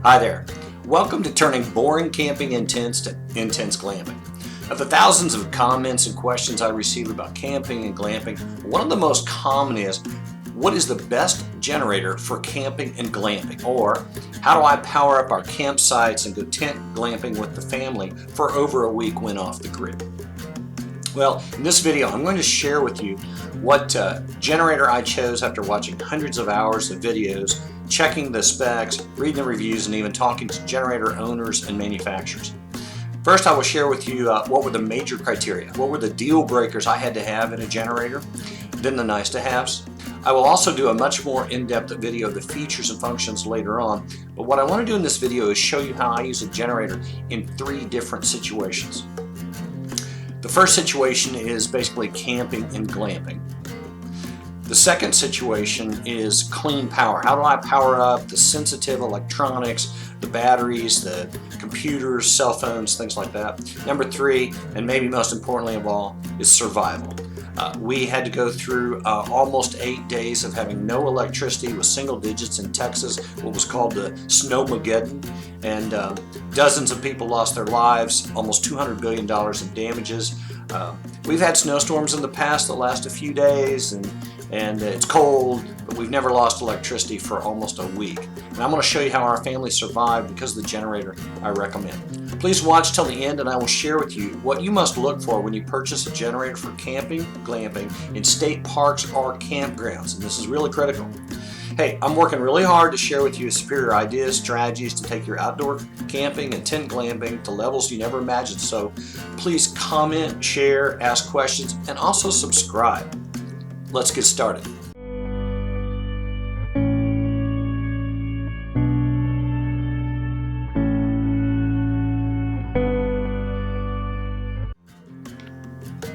Hi there. Welcome to turning boring camping intense to intense glamping. Of the thousands of comments and questions I receive about camping and glamping, one of the most common is, what is the best generator for camping and glamping? Or, how do I power up our campsites and go tent glamping with the family for over a week when off the grid? Well, in this video, I'm going to share with you what generator I chose after watching hundreds of hours of videos, checking the specs, reading the reviews, and even talking to generator owners and manufacturers. First, I will share with you what were the major criteria, what were the deal breakers I had to have in a generator, then the nice to haves. I will also do a much more in-depth video of the features and functions later on, but what I want to do in this video is show you how I use a generator in 3 different situations. The first situation is basically camping and glamping. The second situation is clean power. How do I power up the sensitive electronics, the batteries, the computers, cell phones, things like that? Number 3, and maybe most importantly of all, is survival. We had to go through almost 8 days of having no electricity with single digits in Texas, what was called the Snowmageddon, and dozens of people lost their lives, almost $200 billion in damages. We've had snowstorms in the past that last a few days, and it's cold, but we've never lost electricity for almost a week. And I'm going to show you how our family survived because of the generator I recommend. Please watch till the end, and I will share with you what you must look for when you purchase a generator for camping, glamping in state parks or campgrounds, and this is really critical. Hey, I'm working really hard to share with you superior ideas, strategies to take your outdoor camping and tent glamping to levels you never imagined, so please comment, share, ask questions, and also subscribe. Let's get started.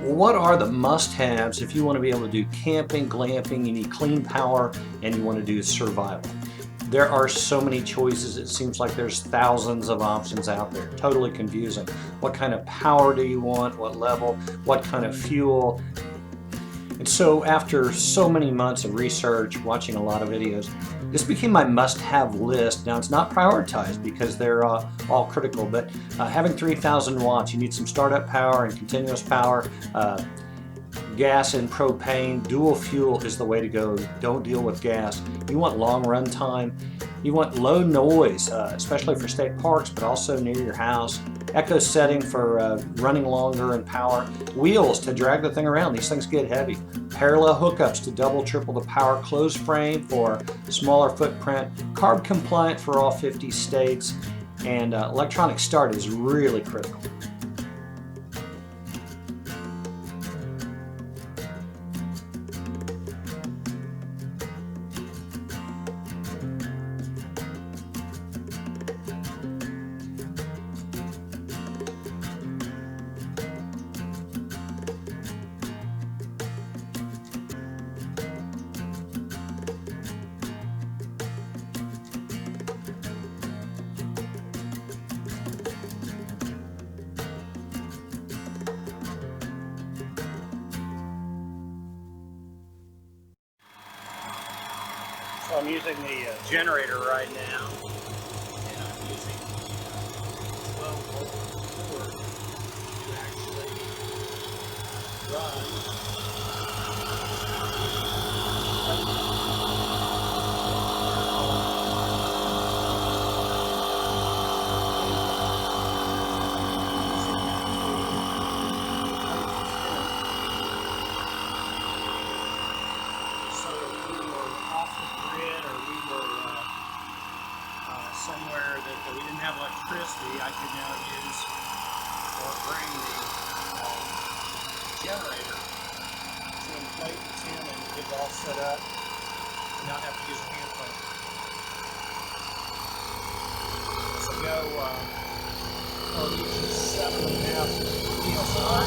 What are the must-haves if you want to be able to do camping, glamping, you need clean power, and you want to do survival? There are so many choices. It seems like there's thousands of options out there. Totally confusing. What kind of power do you want? What level? What kind of fuel? And so after so many months of research, watching a lot of videos, this became my must-have list. Now, it's not prioritized because they're all critical, but having 3,000 watts, you need some startup power and continuous power. Gas and propane, dual fuel is the way to go. Don't deal with gas. You want long run time. You want low noise, especially for state parks, but also near your house. Echo setting for running longer and power. Wheels to drag the thing around. These things get heavy. Parallel hookups to double, triple the power. Closed frame for smaller footprint. Carb compliant for all 50 states. And electronic start is really critical. So I'm using the generator right now, and I'm using 12-volt cord to actually run. Somewhere that we didn't have electricity, I could now use or bring the generator to inflate the tin and get it all set up and not have to use a hand pump. So go each 7.5 PSI.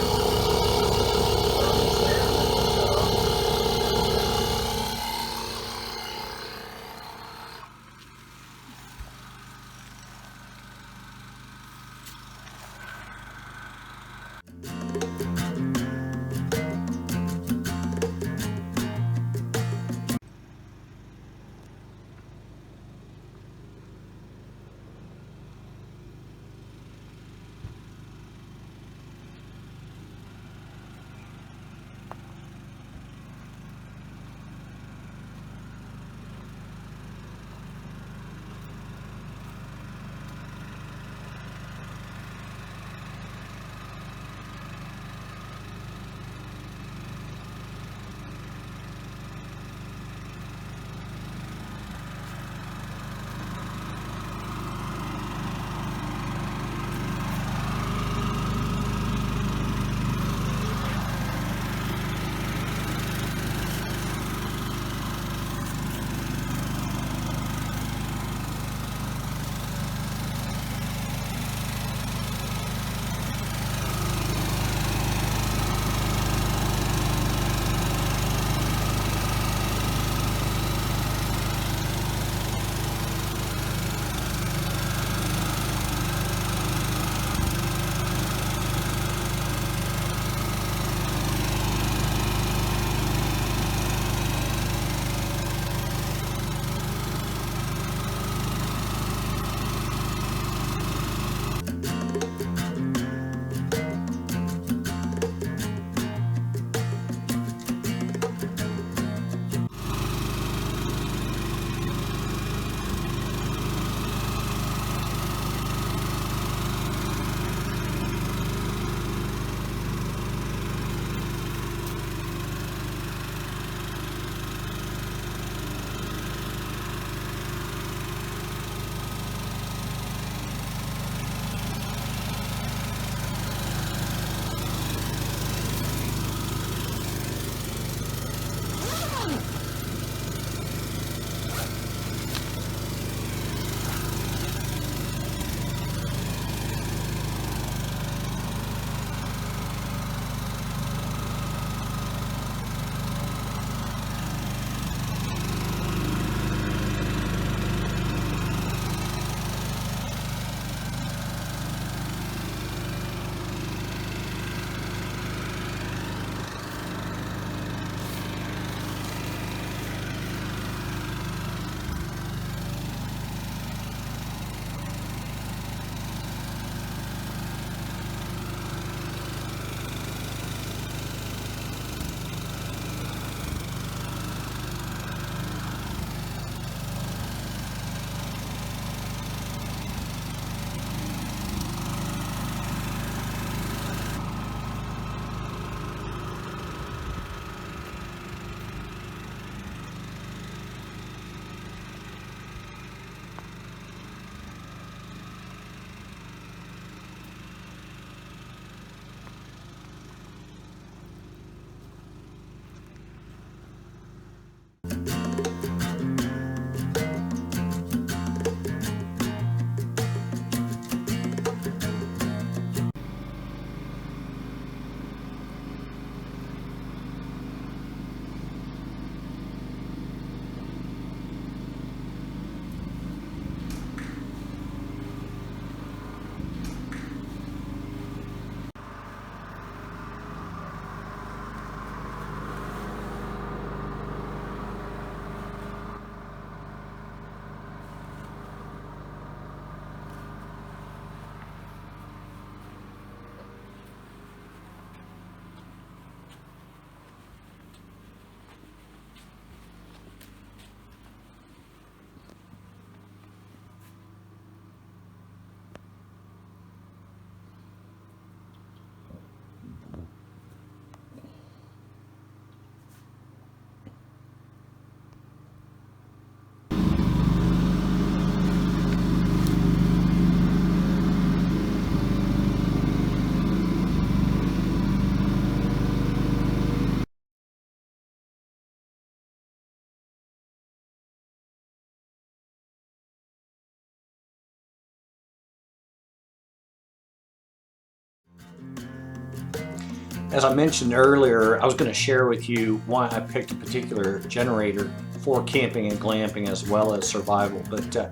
As I mentioned earlier, I was going to share with you why I picked a particular generator for camping and glamping as well as survival. But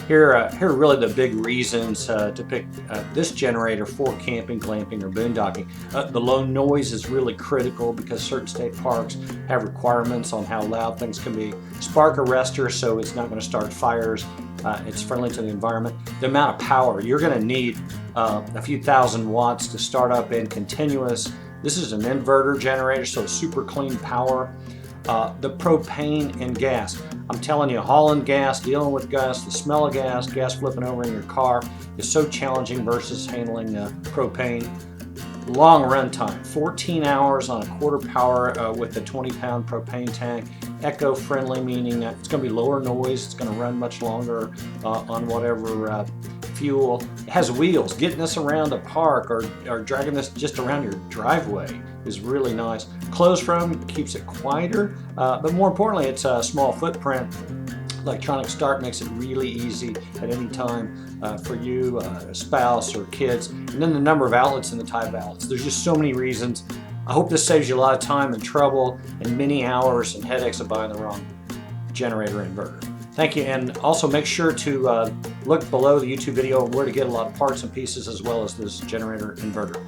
here are really the big reasons to pick this generator for camping, glamping, or boondocking. The low noise is really critical because certain state parks have requirements on how loud things can be. Spark arrestor, so it's not going to start fires. It's friendly to the environment. The amount of power, you're going to need a few thousand watts to start up in continuous. This is an inverter generator, so super clean power. The propane and gas. I'm telling you, hauling gas, dealing with gas, the smell of gas flipping over in your car is so challenging versus handling propane. Long run time, 14 hours on a quarter power with a 20-pound propane tank. Eco-friendly, meaning it's going to be lower noise, it's going to run much longer on whatever fuel. It has wheels. Getting this around a park or dragging this just around your driveway is really nice. Closed from keeps it quieter, but more importantly, it's a small footprint. Electronic start makes it really easy at any time for you, a spouse, or kids. And then the number of outlets and the type of outlets. There's just so many reasons. I hope this saves you a lot of time and trouble and many hours and headaches of buying the wrong generator inverter. Thank you, and also make sure to look below the YouTube video where to get a lot of parts and pieces as well as this generator inverter.